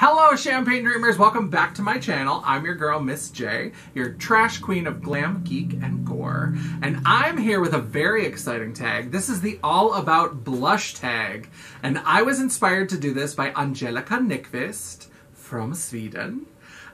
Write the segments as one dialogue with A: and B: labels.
A: Hello Champagne Dreamers, welcome back to my channel. I'm your girl Miss J, your trash queen of glam, geek, and gore. And I'm here with a very exciting tag. This is the All About Blush tag. And I was inspired to do this by Angelica Nyqvist from Sweden.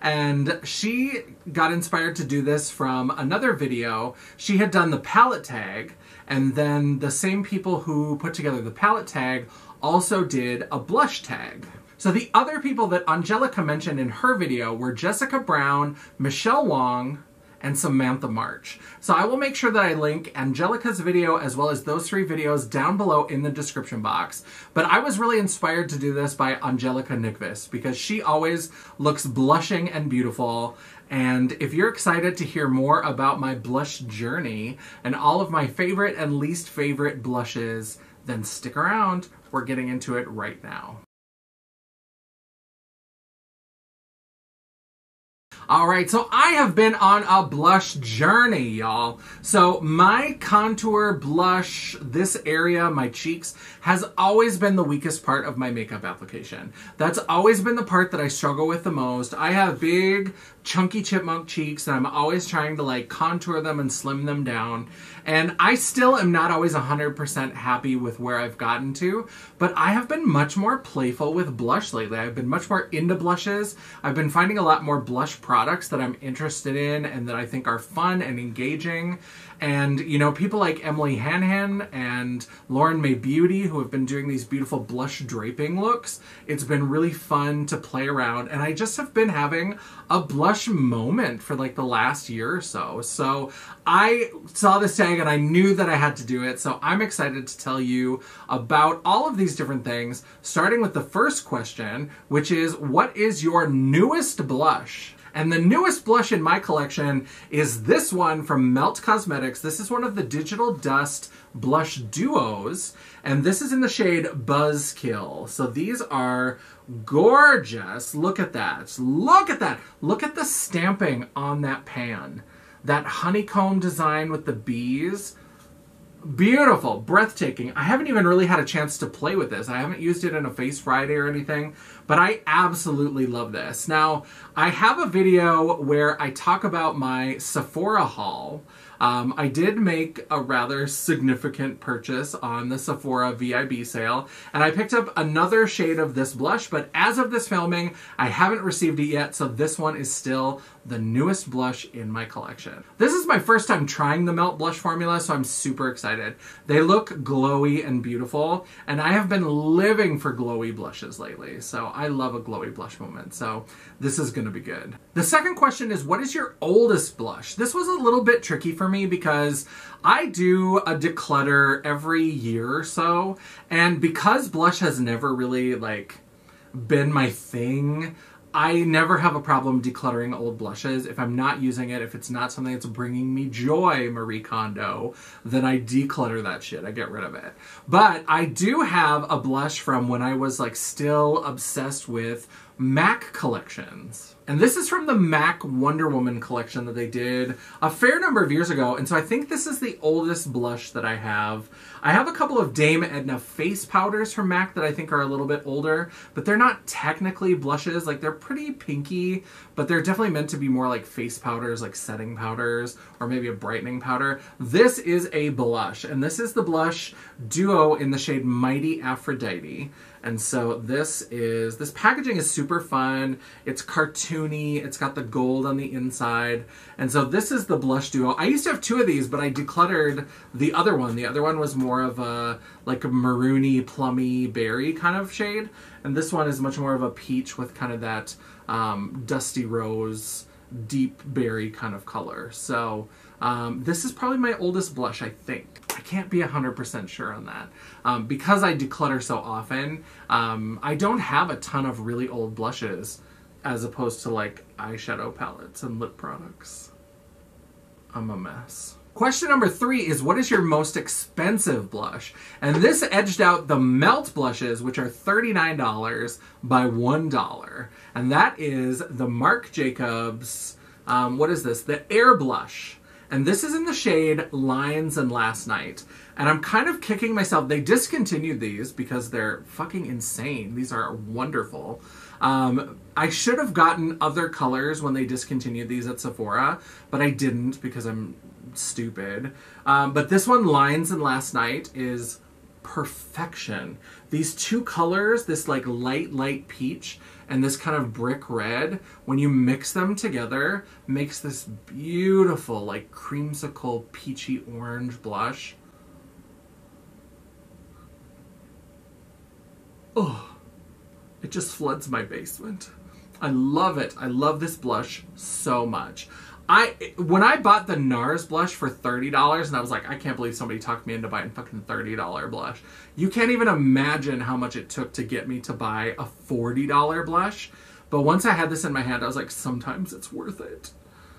A: And she got inspired to do this from another video. She had done the palette tag, and then the same people who put together the palette tag also did a blush tag. So the other people that Angelica mentioned in her video were Jessica Brown, Michelle Wong, and Samantha March. So I will make sure that I link Angelica's video as well as those three videos down below in the description box. But I was really inspired to do this by Angelica Nyqvist because she always looks blushing and beautiful. And if you're excited to hear more about my blush journey and all of my favorite and least favorite blushes, then stick around. We're getting into it right now. Alright, so I have been on a blush journey, y'all. So my contour blush, this area, my cheeks, has always been the weakest part of my makeup application. That's always been the part that I struggle with the most. I have big, chunky chipmunk cheeks and I'm always trying to like contour them and slim them down. And I still am not always 100% happy with where I've gotten to, but I have been much more playful with blush lately. I've been much more into blushes. I've been finding a lot more blush products that I'm interested in and that I think are fun and engaging. And, you know, people like Emily Hanhan and Lauren May Beauty who have been doing these beautiful blush draping looks. It's been really fun to play around, and I just have been having a blush moment for like the last year or so. So I saw this tag and I knew that I had to do it. So I'm excited to tell you about all of these different things, starting with the first question, which is, what is your newest blush? And the newest blush in my collection is this one from Melt Cosmetics. This is one of the Digital Dust blush duos, and this is in the shade Buzzkill. So these are gorgeous. Look at that. Look at that. Look at the stamping on that pan. That honeycomb design with the bees. Beautiful, breathtaking. I haven't even really had a chance to play with this. I haven't used it in a Face Friday or anything, but I absolutely love this. Now, I have a video where I talk about my Sephora haul. I did make a rather significant purchase on the Sephora VIB sale, and I picked up another shade of this blush, but as of this filming, I haven't received it yet, so this one is still the newest blush in my collection. This is my first time trying the Melt blush formula, so I'm super excited. They look glowy and beautiful, and I have been living for glowy blushes lately, so I love a glowy blush moment, so this is gonna be good. The second question is, what is your oldest blush? This was a little bit tricky for me because I do a declutter every year or so, and because blush has never really like been my thing, I never have a problem decluttering old blushes. If I'm not using it, if it's not something that's bringing me joy, Marie Kondo, then I declutter that shit. I get rid of it. But I do have a blush from when I was like still obsessed with MAC collections. And this is from the MAC Wonder Woman collection that they did a fair number of years ago. And so I think this is the oldest blush that I have. I have a couple of Dame Edna face powders from MAC that I think are a little bit older, but they're not technically blushes. Like, they're pretty pinky, but they're definitely meant to be more like face powders, like setting powders, or maybe a brightening powder. This is a blush, and this is the blush duo in the shade Mighty Aphrodite. And so this packaging is super fun. It's cartoony. It's got the gold on the inside. And so this is the blush duo. I used to have two of these, but I decluttered the other one. The other one was more of a, like a maroony, plummy, berry kind of shade. And this one is much more of a peach with kind of that dusty rose, deep berry kind of color. So this is probably my oldest blush, I think. I can't be 100% sure on that. Because I declutter so often, I don't have a ton of really old blushes as opposed to like eyeshadow palettes and lip products. I'm a mess. Question number 3 is, what is your most expensive blush? And this edged out the Melt blushes, which are $39 by $1. And that is the Marc Jacobs, what is this? The Air Blush. And this is in the shade Lines and Last Night. And I'm kind of kicking myself. They discontinued these because they're fucking insane. These are wonderful. I should have gotten other colors when they discontinued these at Sephora, but I didn't because I'm stupid. But this one, Lines and Last Night, is perfection. These two colors, this like light peach and this kind of brick red, when you mix them together, makes this beautiful like creamsicle peachy orange blush. Oh, it just floods my basement. I love it. I love this blush so much. When I bought the NARS blush for $30, and I was like, I can't believe somebody talked me into buying fucking $30 blush. You can't even imagine how much it took to get me to buy a $40 blush. But once I had this in my hand, I was like, sometimes it's worth it.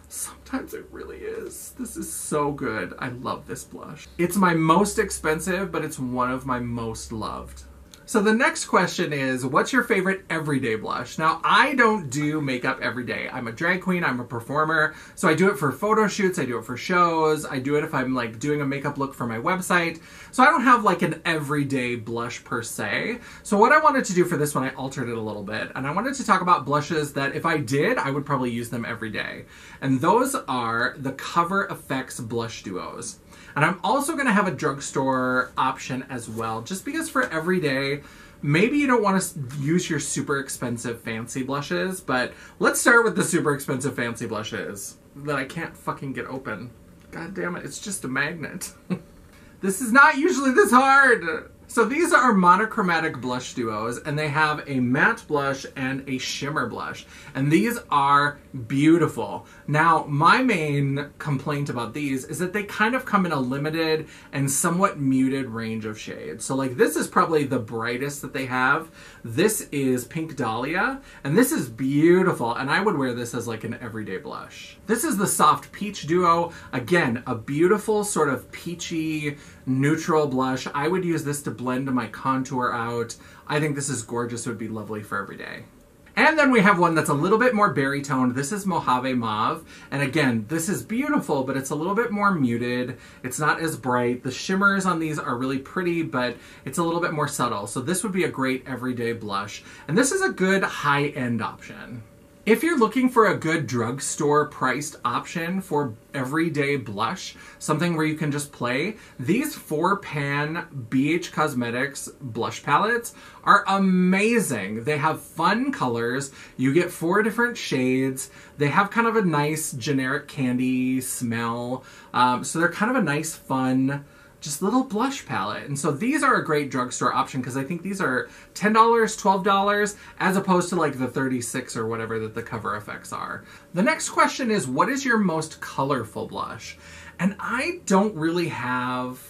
A: Sometimes it really is. This is so good. I love this blush. It's my most expensive, but it's one of my most loved. So the next question is, what's your favorite everyday blush? Now, I don't do makeup every day. I'm a drag queen, I'm a performer, so I do it for photo shoots, I do it for shows, I do it if I'm like doing a makeup look for my website. So I don't have like an everyday blush per se. So what I wanted to do for this one, I altered it a little bit, and I wanted to talk about blushes that if I did, I would probably use them every day. And those are the Cover FX blush duos. And I'm also going to have a drugstore option as well, just because for every day, maybe you don't want to use your super expensive fancy blushes, but let's start with the super expensive fancy blushes that I can't fucking get open. God damn it, it's just a magnet. This is not usually this hard. So these are monochromatic blush duos, and they have a matte blush and a shimmer blush. And these are beautiful. Now, my main complaint about these is that they kind of come in a limited and somewhat muted range of shades. So like this is probably the brightest that they have. This is Pink Dahlia, and this is beautiful, and I would wear this as like an everyday blush. This is the Soft Peach Duo. Again, a beautiful sort of peachy, neutral blush. I would use this to blend my contour out. I think this is gorgeous. It would be lovely for every day. And then we have one that's a little bit more berry toned. This is Mojave Mauve. And again, this is beautiful, but it's a little bit more muted. It's not as bright. The shimmers on these are really pretty, but it's a little bit more subtle. So this would be a great everyday blush. And this is a good high-end option. If you're looking for a good drugstore priced option for everyday blush, something where you can just play, these 4-pan BH Cosmetics blush palettes are amazing. They have fun colors. You get 4 different shades. They have kind of a nice generic candy smell. So they're kind of a nice, fun, just little blush palette. And so these are a great drugstore option because I think these are $10, $12, as opposed to like the $36 or whatever that the Cover FX are. The next question is, what is your most colorful blush? And I don't really have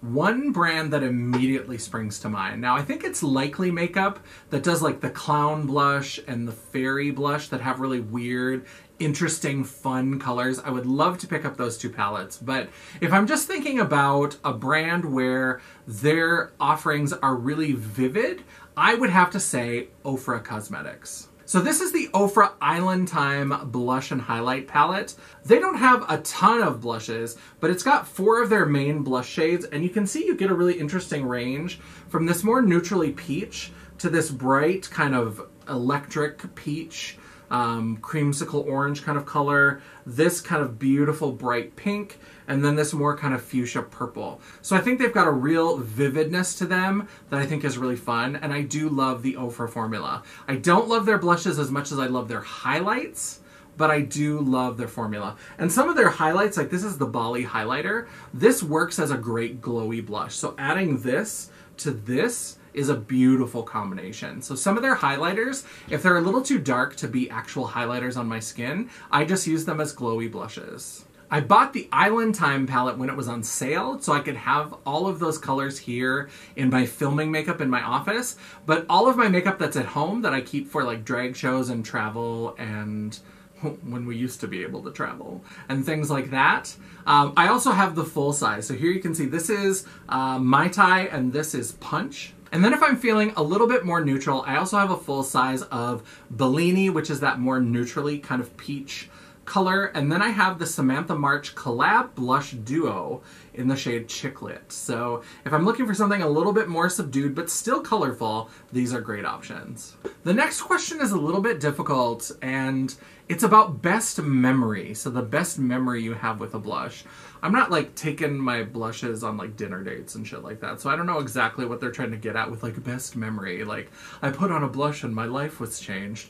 A: one brand that immediately springs to mind. Now, I think it's Likely Makeup that does like the Clown blush and the Fairy blush that have really weird, interesting, fun colors. I would love to pick up those 2 palettes, but if I'm just thinking about a brand where their offerings are really vivid, I would have to say Ofra Cosmetics. So this is the Ofra Island Time Blush and Highlight Palette. They don't have a ton of blushes, but it's got 4 of their main blush shades, and you can see you get a really interesting range from this more neutrally peach to this bright kind of electric peach, creamsicle orange kind of color, this kind of beautiful bright pink, and then this more kind of fuchsia purple. So I think they've got a real vividness to them that I think is really fun, and I do love the Ofra formula. I don't love their blushes as much as I love their highlights, but I do love their formula. And some of their highlights, like this is the Bali highlighter, this works as a great glowy blush. So adding this to this is a beautiful combination. So some of their highlighters, if they're a little too dark to be actual highlighters on my skin, I just use them as glowy blushes. I bought the Island Time palette when it was on sale, so I could have all of those colors here in my filming makeup in my office, but all of my makeup that's at home that I keep for like drag shows and travel and when we used to be able to travel and things like that. I also have the full size. So here you can see this is Mai Tai and this is Punch. And then if I'm feeling a little bit more neutral, I also have a full size of Bellini, which is that more neutrally kind of peach color, and then I have the Samantha March Collab Blush Duo in the shade Chicklet. So if I'm looking for something a little bit more subdued but still colorful, these are great options. The next question is a little bit difficult, and it's about best memory. So the best memory you have with a blush. I'm not like taking my blushes on like dinner dates and shit like that, so I don't know exactly what they're trying to get at with like best memory. Like, I put on a blush and my life was changed.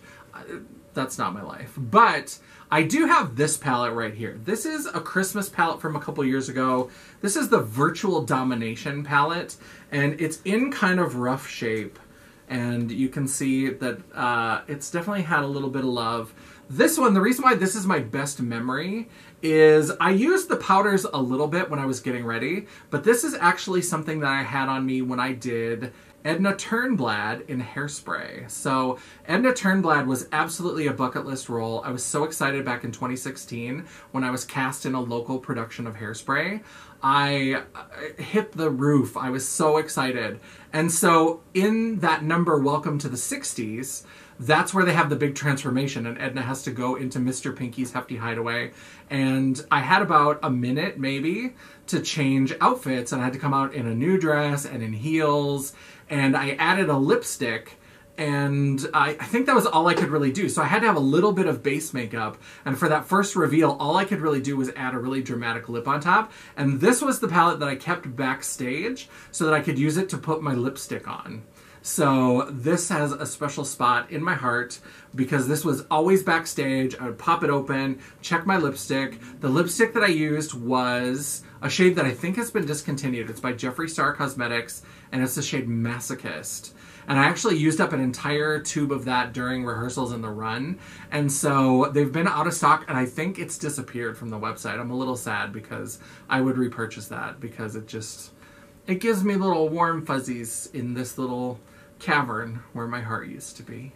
A: That's not my life. But I do have this palette right here. This is a Christmas palette from a couple years ago. This is the Virtual Domination palette, and it's in kind of rough shape. And you can see that it's definitely had a little bit of love. This one, the reason why this is my best memory is I used the powders a little bit when I was getting ready, but this is actually something that I had on me when I did Edna Turnblad in Hairspray. So Edna Turnblad was absolutely a bucket list role. I was so excited back in 2016 when I was cast in a local production of Hairspray. I hit the roof. I was so excited. And so in that number, Welcome to the 60s, that's where they have the big transformation, and Edna has to go into Mr. Pinky's Hefty Hideaway. And I had about a minute, maybe, to change outfits, and I had to come out in a new dress and in heels, and I added a lipstick, and I think that was all I could really do. So I had to have a little bit of base makeup, and for that first reveal, all I could really do was add a really dramatic lip on top, and this was the palette that I kept backstage so that I could use it to put my lipstick on. So this has a special spot in my heart because this was always backstage. I would pop it open, check my lipstick. The lipstick that I used was a shade that I think has been discontinued. It's by Jeffree Star Cosmetics, and it's the shade Masochist. And I actually used up an entire tube of that during rehearsals in the run. And so they've been out of stock, and I think it's disappeared from the website. I'm a little sad because I would repurchase that because it gives me little warm fuzzies in this little cavern where my heart used to be.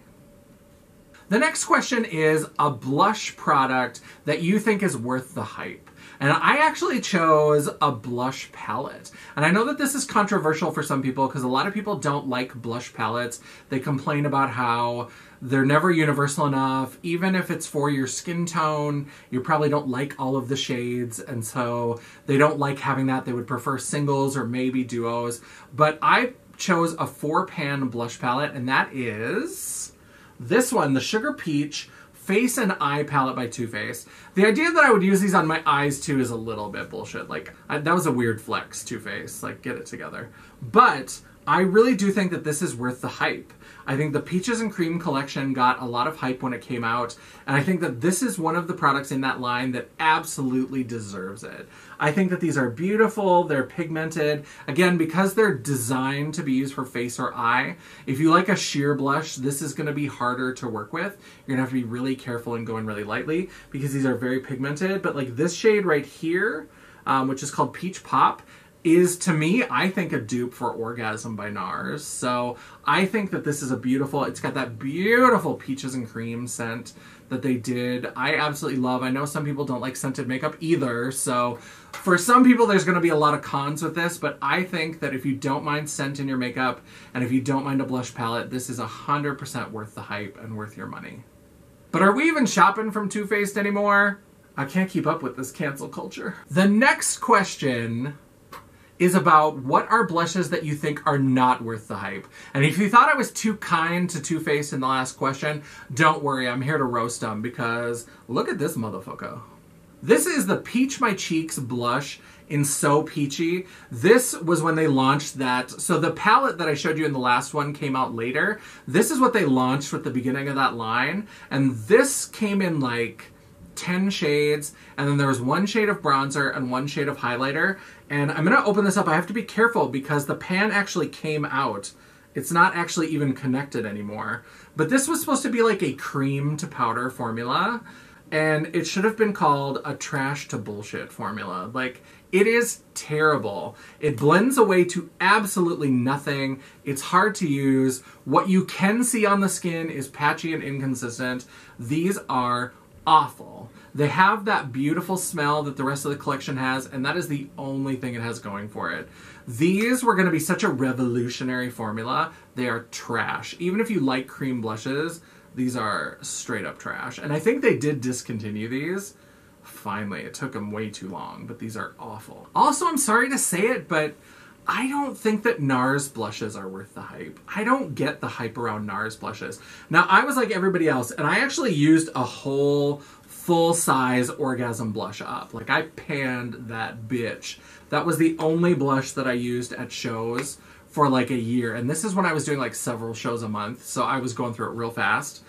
A: The next question is a blush product that you think is worth the hype. And I actually chose a blush palette. And I know that this is controversial for some people because a lot of people don't like blush palettes. They complain about how they're never universal enough. Even if it's for your skin tone, you probably don't like all of the shades. And so they don't like having that. They would prefer singles or maybe duos. But I chose a 4-pan blush palette, and that is this one, the Sugar Peach Face and Eye Palette by Too Faced. The idea that I would use these on my eyes too is a little bit bullshit. Like, that was a weird flex, Too Faced. Like, get it together. But I really do think that this is worth the hype. I think the Peaches and Cream collection got a lot of hype when it came out, and I think that this is one of the products in that line that absolutely deserves it. I think that these are beautiful, they're pigmented. Again, because they're designed to be used for face or eye, if you like a sheer blush, this is going to be harder to work with. You're going to have to be really careful and go in really lightly because these are very pigmented. But like this shade right here, which is called Peach Pop, is, to me, I think a dupe for Orgasm by NARS. So I think that this is a beautiful, it's got that beautiful peaches and cream scent that they did. I absolutely love. I know some people don't like scented makeup either. So for some people, there's going to be a lot of cons with this. But I think that if you don't mind scent in your makeup and if you don't mind a blush palette, this is 100% worth the hype and worth your money. But are we even shopping from Too Faced anymore? I can't keep up with this cancel culture. The next question is about what are blushes that you think are not worth the hype. And if you thought I was too kind to Too Faced in the last question, don't worry, I'm here to roast them because look at this motherfucker. This is the Peach My Cheeks blush in So Peachy. This was when they launched that. So the palette that I showed you in the last one came out later. This is what they launched with the beginning of that line. And this came in like 10 shades, and then there was 1 shade of bronzer and 1 shade of highlighter. And I'm going to open this up. I have to be careful because the pan actually came out. It's not actually even connected anymore. But this was supposed to be like a cream to powder formula, and it should have been called a trash to bullshit formula. Like, it is terrible. It blends away to absolutely nothing. It's hard to use. What you can see on the skin is patchy and inconsistent. These are awful. They have that beautiful smell that the rest of the collection has, and that is the only thing it has going for it. These were going to be such a revolutionary formula. They are trash. Even if you like cream blushes, These are straight up trash. And I think they did discontinue these. Finally, it took them way too long, but these are awful. Also, I'm sorry to say it, but I don't think that NARS blushes are worth the hype. I don't get the hype around NARS blushes. Now, I was like everybody else, and I actually used a whole full-size Orgasm blush up. Like, I panned that bitch. That was the only blush that I used at shows for like a year. And this is when I was doing like several shows a month, so I was going through it real fast.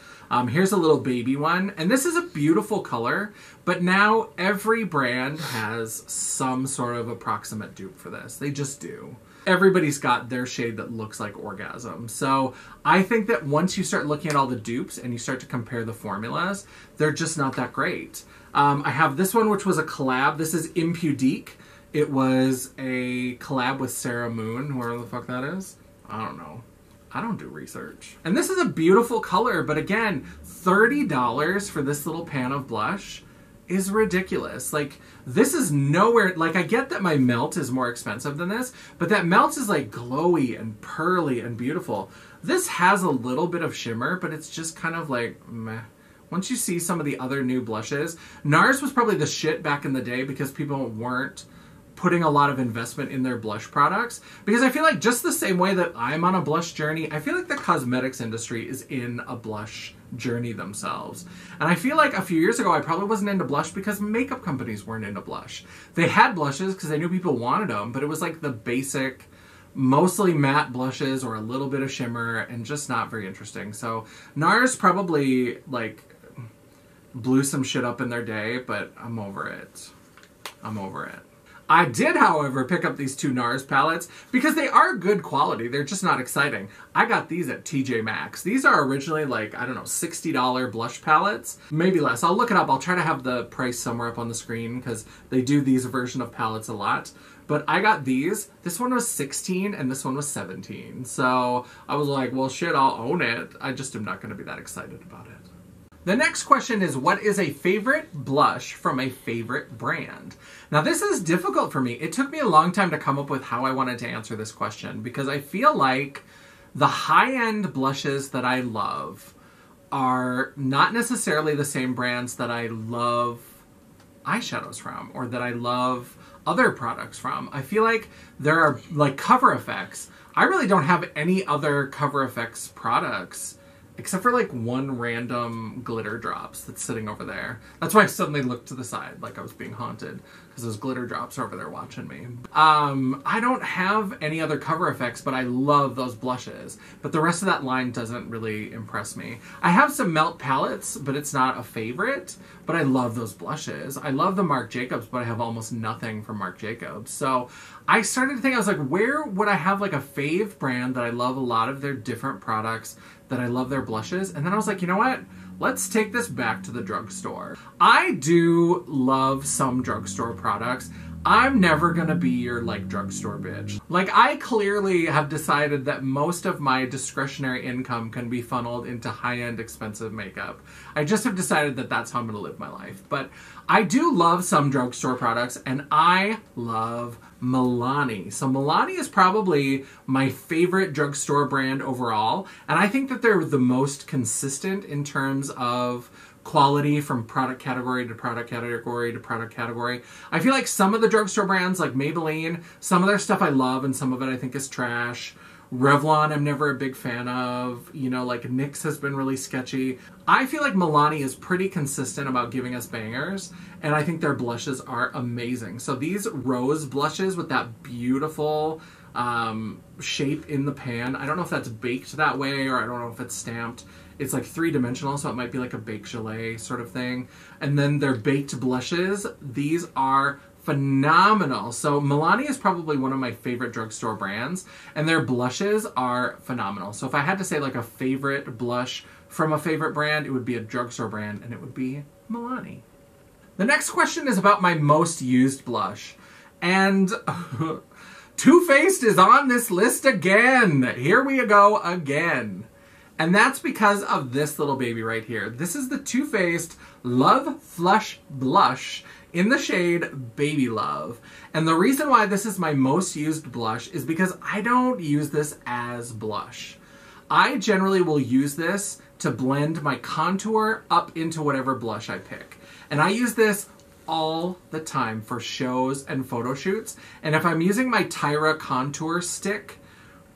A: Here's a little baby one, and this is a beautiful color, but now every brand has some sort of approximate dupe for this. They just do. Everybody's got their shade that looks like Orgasm. So I think that once you start looking at all the dupes and you start to compare the formulas, they're just not that great. I have this one, which was a collab. This is Impudique. It was a collab with Sarah Moon, whoever the fuck that is. I don't know. I don't do research. And this is a beautiful color, but again, $30 for this little pan of blush is ridiculous. Like, this is nowhere, like, I get that my Melt is more expensive than this, but that Melt is like glowy and pearly and beautiful. This has a little bit of shimmer, but it's just kind of like, meh. Once you see some of the other new blushes, NARS was probably the shit back in the day because people weren't putting a lot of investment in their blush products. Because I feel like just the same way that I'm on a blush journey, I feel like the cosmetics industry is in a blush journey themselves. And I feel like a few years ago, I probably wasn't into blush because makeup companies weren't into blush. They had blushes because they knew people wanted them, but it was like the basic, mostly matte blushes or a little bit of shimmer and just not very interesting. So NARS probably like blew some shit up in their day, but I'm over it. I'm over it. I did, however, pick up these two NARS palettes because they are good quality. They're just not exciting. I got these at TJ Maxx. These are originally like, I don't know, $60 blush palettes. Maybe less. I'll look it up. I'll try to have the price somewhere up on the screen because they do these version of palettes a lot. But I got these. This one was $16 and this one was $17. So I was like, well, shit, I'll own it. I just am not going to be that excited about it. The next question is, what is a favorite blush from a favorite brand? Now, this is difficult for me. It took me a long time to come up with how I wanted to answer this question because I feel like the high-end blushes that I love are not necessarily the same brands that I love eyeshadows from or that I love other products from. I feel like there are, like, Cover Effects. I really don't have any other Cover Effects products except for like one random glitter drops that's sitting over there. That's why I suddenly looked to the side like I was being haunted because those glitter drops are over there watching me. I don't have any other Cover Effects, but I love those blushes. But the rest of that line doesn't really impress me. I have some Melt palettes, but it's not a favorite. But I love those blushes. I love the Marc Jacobs, but I have almost nothing from Marc Jacobs. So I started to think, I was like, where would I have like a fave brand that I love a lot of their different products, that I love their blushes? And then I was like, you know what? Let's take this back to the drugstore. I do love some drugstore products. I'm never gonna be your like drugstore bitch. Like, I clearly have decided that most of my discretionary income can be funneled into high-end expensive makeup. I just have decided that that's how I'm gonna live my life. But I do love some drugstore products, and I love Milani. So Milani is probably my favorite drugstore brand overall, and I think that they're the most consistent in terms of quality from product category to product category to product category. I feel like some of the drugstore brands like Maybelline, some of their stuff I love and some of it I think is trash. Revlon I'm never a big fan of. You know, like NYX has been really sketchy. I feel like Milani is pretty consistent about giving us bangers, and I think their blushes are amazing. So these rose blushes with that beautiful shape in the pan, I don't know if that's baked that way or I don't know if it's stamped. It's like three-dimensional, so it might be like a baked gelée sort of thing. And then their baked blushes, these are phenomenal. So Milani is probably one of my favorite drugstore brands, and their blushes are phenomenal. So if I had to say like a favorite blush from a favorite brand, it would be a drugstore brand, and it would be Milani. The next question is about my most used blush. And Too Faced is on this list again. Here we go again. And that's because of this little baby right here. This is the Too Faced Love Flush Blush in the shade Baby Love. And the reason why this is my most used blush is because I don't use this as blush. I generally will use this to blend my contour up into whatever blush I pick. And I use this all the time for shows and photo shoots. And if I'm using my Tyra contour stick,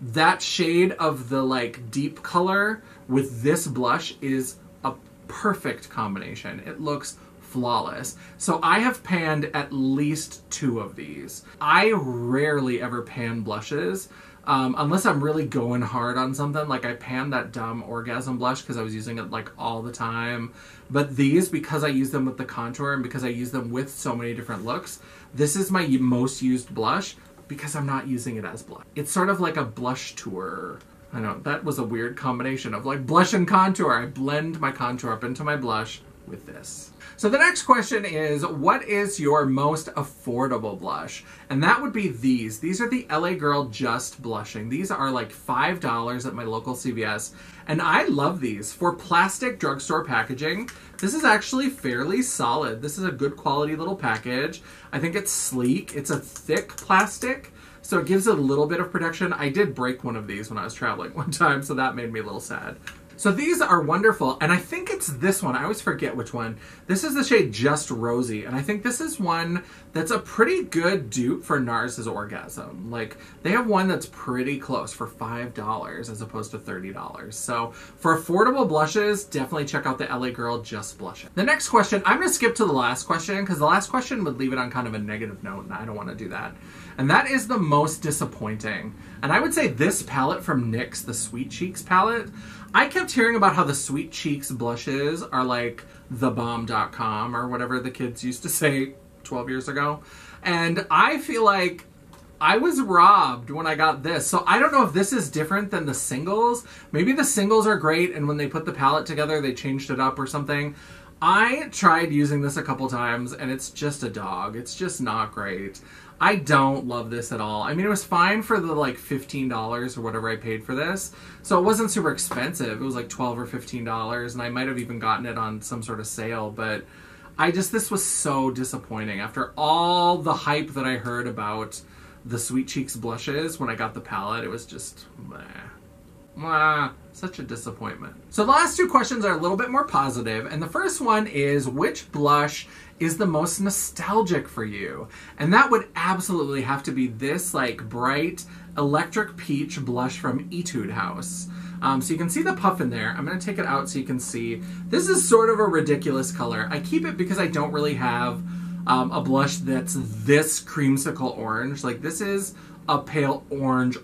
A: that shade of the like deep color with this blush is a perfect combination. It looks flawless. So I have panned at least 2 of these. I rarely ever pan blushes. Unless I'm really going hard on something, like I panned that dumb Orgasm blush because I was using it like all the time. But these, because I use them with the contour and because I use them with so many different looks, this is my most used blush because I'm not using it as blush. It's sort of like a blush tour. I know, that was a weird combination of like blush and contour. I blend my contour up into my blush with this. So the next question is, what is your most affordable blush? And that would be these. These are the LA Girl Just Blushing. These are like $5 at my local CVS. And I love these. For plastic drugstore packaging, this is actually fairly solid. This is a good quality little package. I think it's sleek. It's a thick plastic, so it gives it a little bit of protection. I did break one of these when I was traveling one time, so that made me a little sad. So these are wonderful, and I think it's this one. I always forget which one. This is the shade Just Rosy, and I think this is one that's a pretty good dupe for NARS's Orgasm. Like, they have one that's pretty close for $5 as opposed to $30. So for affordable blushes, definitely check out the LA Girl Just Blushing. The next question, I'm gonna skip to the last question because the last question would leave it on kind of a negative note, and I don't wanna do that. And that is the most disappointing. And I would say this palette from NYX, the Sweet Cheeks palette, I kept hearing about how the Sweet Cheeks blushes are like thebomb.com or whatever the kids used to say 12 years ago. And I feel like I was robbed when I got this. So I don't know if this is different than the singles. Maybe the singles are great and when they put the palette together, they changed it up or something. I tried using this a couple times and it's just a dog. It's just not great. I don't love this at all. I mean, it was fine for the like $15 or whatever I paid for this. So it wasn't super expensive. It was like $12 or $15 and I might have even gotten it on some sort of sale, but this was so disappointing. After all the hype that I heard about the Sweet Cheeks blushes when I got the palette, it was just such a disappointment. So the last 2 questions are a little bit more positive, and the first one is, which blush is the most nostalgic for you? And that would absolutely have to be this like bright electric peach blush from Etude House. So you can see the puff in there. I'm going to take it out so you can see. This is sort of a ridiculous color. I keep it because I don't really have a blush that's this creamsicle orange. Like, this is a pale orange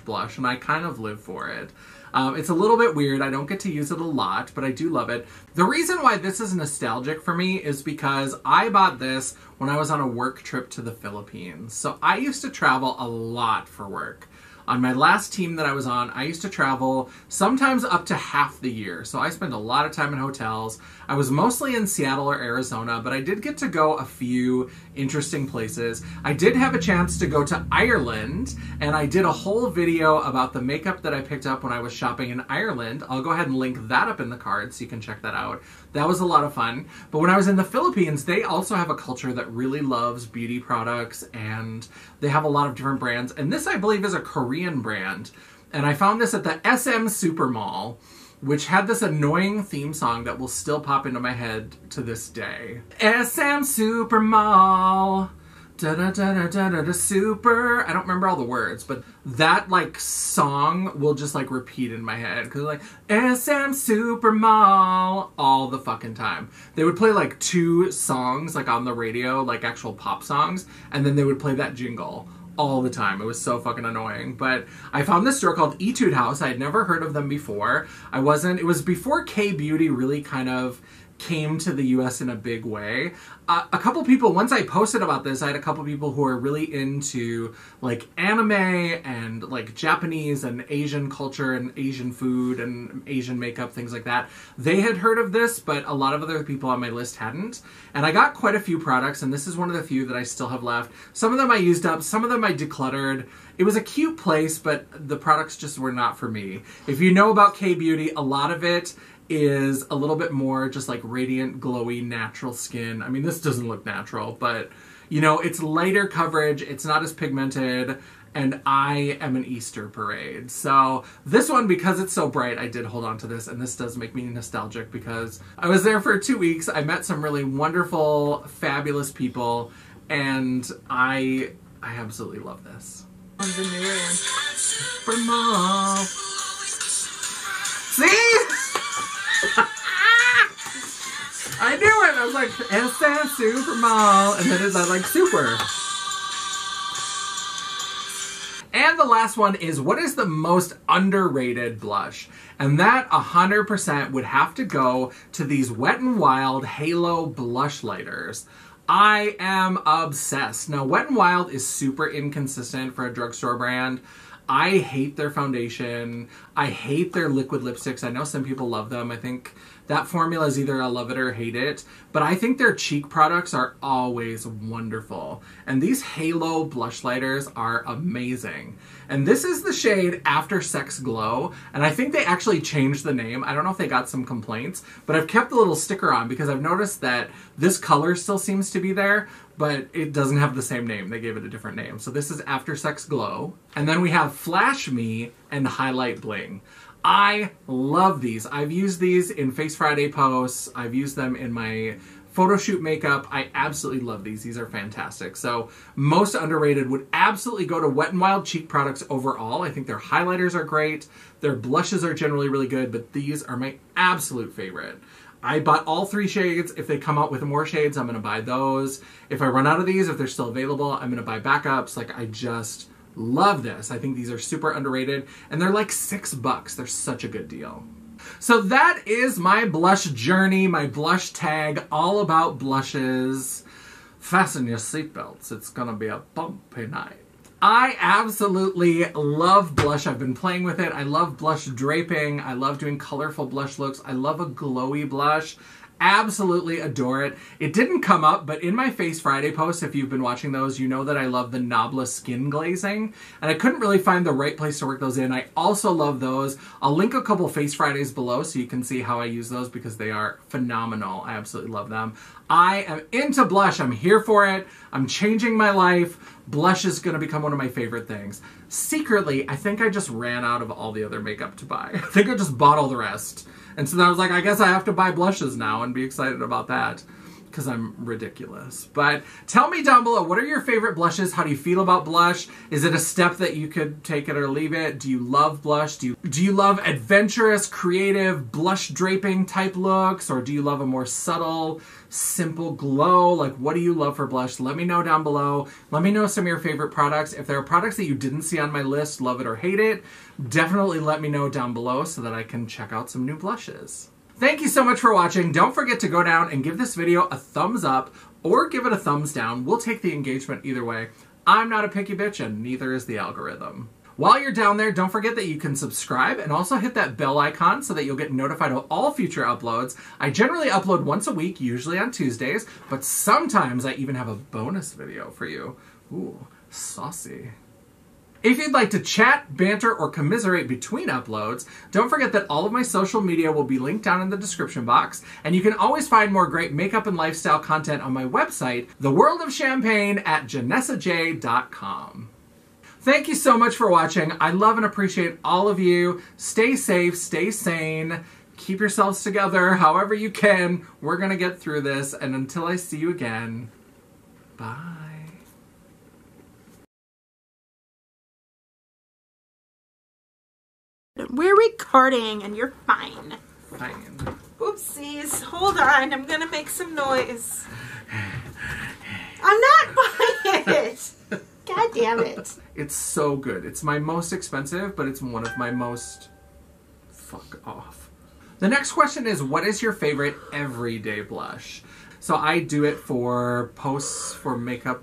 A: blush, and I kind of live for it. It's a little bit weird. I don't get to use it a lot, but I do love it. The reason why this is nostalgic for me is because I bought this when I was on a work trip to the Philippines. So I used to travel a lot for work. On my last team that I was on, I used to travel sometimes up to half the year. So I spent a lot of time in hotels. I was mostly in Seattle or Arizona, but I did get to go a few interesting places. I did have a chance to go to Ireland, and I did a whole video about the makeup that I picked up when I was shopping in Ireland. I'll go ahead and link that up in the card so you can check that out. That was a lot of fun. But when I was in the Philippines, they also have a culture that really loves beauty products, and they have a lot of different brands. And this, I believe, is a Korean brand. And I found this at the SM Super Mall, which had this annoying theme song that will still pop into my head to this day. SM Super Mall, da-da-da-da-da-da super. I don't remember all the words, but that like song will just like repeat in my head because like SM Super Mall all the fucking time. They would play like 2 songs like on the radio, like actual pop songs, and then they would play that jingle all the time. It was so fucking annoying. But I found this store called Etude House. I had never heard of them before. It was before K-beauty really kind of came to the US in a big way. A couple people, once I posted about this, I had a couple people who are really into like anime and like Japanese and Asian culture and Asian food and Asian makeup, things like that. They had heard of this, but a lot of other people on my list hadn't. And I got quite a few products, and this is one of the few that I still have left. Some of them I used up, some of them I decluttered. It was a cute place, but the products just were not for me. If you know about K-beauty, a lot of it is a little bit more just like radiant, glowy, natural skin. I mean, this doesn't look natural, but you know, it's lighter coverage, it's not as pigmented, and I am an Easter parade. So this one, because it's so bright, I did hold on to this, and this does make me nostalgic because I was there for 2 weeks. I met some really wonderful, fabulous people, and I absolutely love this.
B: One's a newer one.
A: Super Mall. See? I knew it! I was like, SS Super Mall, and then it's like super. And the last one is, what is the most underrated blush? And that 100% would have to go to these Wet n Wild Halo blush lighters. I am obsessed. Now, Wet n Wild is super inconsistent for a drugstore brand. I hate their foundation. I hate their liquid lipsticks. I know some people love them. I think that formula is either a love it or hate it. But I think their cheek products are always wonderful. And these Halo blush lighters are amazing. And this is the shade After Sex Glow. And I think they actually changed the name. I don't know if they got some complaints, but I've kept the little sticker on because I've noticed that this color still seems to be there, but it doesn't have the same name. They gave it a different name. So this is After Sex Glow. And then we have Flash Me and Highlight Bling. I love these. I've used these in Face Friday posts. I've used them in my photo shoot makeup. I absolutely love these. These are fantastic. So most underrated would absolutely go to Wet n Wild cheek products overall. I think their highlighters are great. Their blushes are generally really good, but these are my absolute favorite. I bought all 3 shades. If they come out with more shades, I'm going to buy those. If I run out of these, if they're still available, I'm going to buy backups. Like, I just love this. I think these are super underrated, and they're like $6. They're such a good deal. So that is my blush journey, my blush tag, all about blushes. Fasten your seatbelts. It's going to be a bumpy night. I absolutely love blush. I've been playing with it. I love blush draping. I love doing colorful blush looks. I love a glowy blush. Absolutely adore it. It didn't come up, but in my Face Friday posts, if you've been watching those, you know that I love the Nabla skin glazing, and I couldn't really find the right place to work those in. I also love those. I'll link a couple Face Fridays below so you can see how I use those because they are phenomenal. I absolutely love them. I am into blush. I'm here for it. I'm changing my life. Blush is going to become one of my favorite things. Secretly, I think I just ran out of all the other makeup to buy. I think I just bought all the rest. And so then I was like, I guess I have to buy blushes now and be excited about that because I'm ridiculous. But tell me down below, what are your favorite blushes? How do you feel about blush? Is it a step that you could take it or leave it? Do you love blush? Do you love adventurous, creative, blush draping type looks? Or do you love a more subtle, simple glow? Like, what do you love for blush? Let me know down below. Let me know some of your favorite products. If there are products that you didn't see on my list, love it or hate it, definitely let me know down below so that I can check out some new blushes. Thank you so much for watching. Don't forget to go down and give this video a thumbs up or give it a thumbs down. We'll take the engagement either way. I'm not a picky bitch, and neither is the algorithm. While you're down there, don't forget that you can subscribe and also hit that bell icon so that you'll get notified of all future uploads. I generally upload once a week, usually on Tuesdays, but sometimes I even have a bonus video for you. Ooh, saucy. If you'd like to chat, banter, or commiserate between uploads, don't forget that all of my social media will be linked down in the description box, and you can always find more great makeup and lifestyle content on my website, The World of Champagne, at janessaj.com. Thank you so much for watching. I love and appreciate all of you. Stay safe, stay sane, keep yourselves together however you can. We're gonna get through this, and until I see you again, bye.
B: We're recording and you're fine.
A: Fine.
B: Oopsies. Hold on. I'm going to make some noise. I'm not buying it. God damn it.
A: It's so good. It's my most expensive, but it's one of my most... Fuck off. The next question is, what is your favorite everyday blush? So I do it for posts for makeup.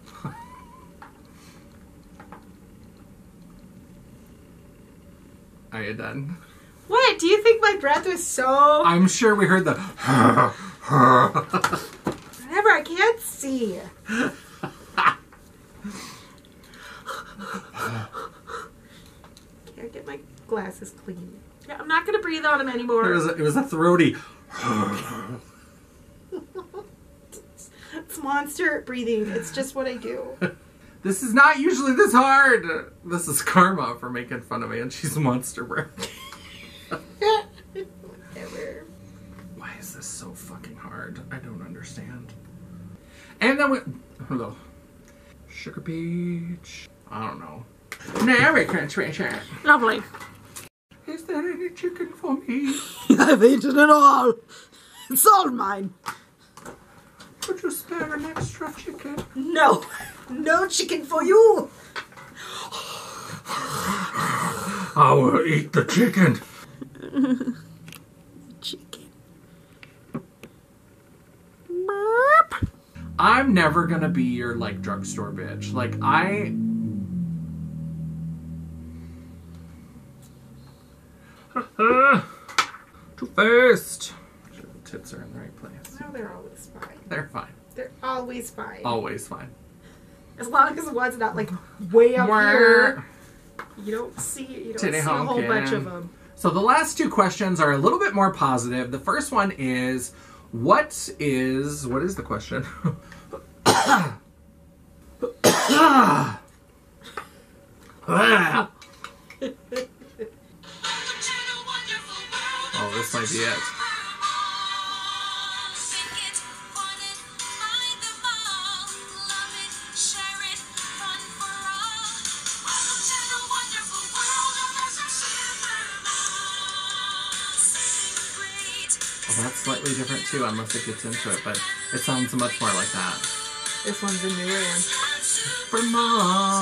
A: Are you done?
B: What? Do you think my breath was so...
A: I'm sure we heard the...
B: Whatever, I can't see. Can't get my glasses clean. Yeah, I'm not going to breathe on them anymore.
A: It was a throaty...
B: It's monster breathing. It's just what I do.
A: This is not usually this hard. This is karma for making fun of me, and she's Monster Bread.
B: Whatever.
A: Why is this so fucking hard? I don't understand. And then we... Hello. Sugar Beach. I don't know. Now concentration.
B: Lovely.
A: Is there any chicken for me?
B: I've eaten it all. It's all mine.
A: Could you spare an extra chicken?
B: No. No chicken for you.
A: I will eat the chicken.
B: Chicken.
A: I'm never gonna be your, like, drugstore bitch. Like, too fast. Sure, the tits are in the right place.
B: No, they're always fine.
A: They're fine.
B: They're always fine.
A: Always fine.
B: As long as the one's not, like, way up here. You don't see a whole bunch of them.
A: So the last two questions are a little bit more positive. The first one is, what is the question? Oh, this might be it. Well, that's slightly different too, unless it gets into it, but it sounds much more like that.
B: This one's a newer one.
A: Super Mall.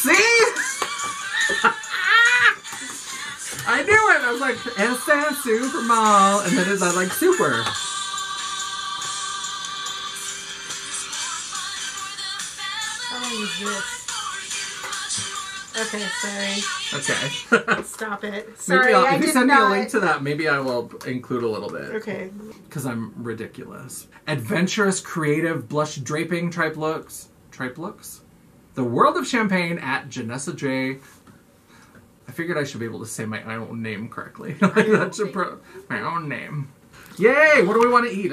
A: See? I knew it! I was like, SS Super Mall, and then it's like super.
B: How long is this? Okay, sorry.
A: Okay.
B: Stop it. Sorry,
A: Maybe
B: I
A: if you
B: did
A: send
B: not.
A: me a link to that, maybe I will include a little bit.
B: Okay.
A: Because I'm ridiculous. Adventurous, creative, blush draping tripe looks. Tripe looks? The World of Champagne at Janessa J. I figured I should be able to say my own name correctly. Like, that should my own name. Yay! What do we want to eat?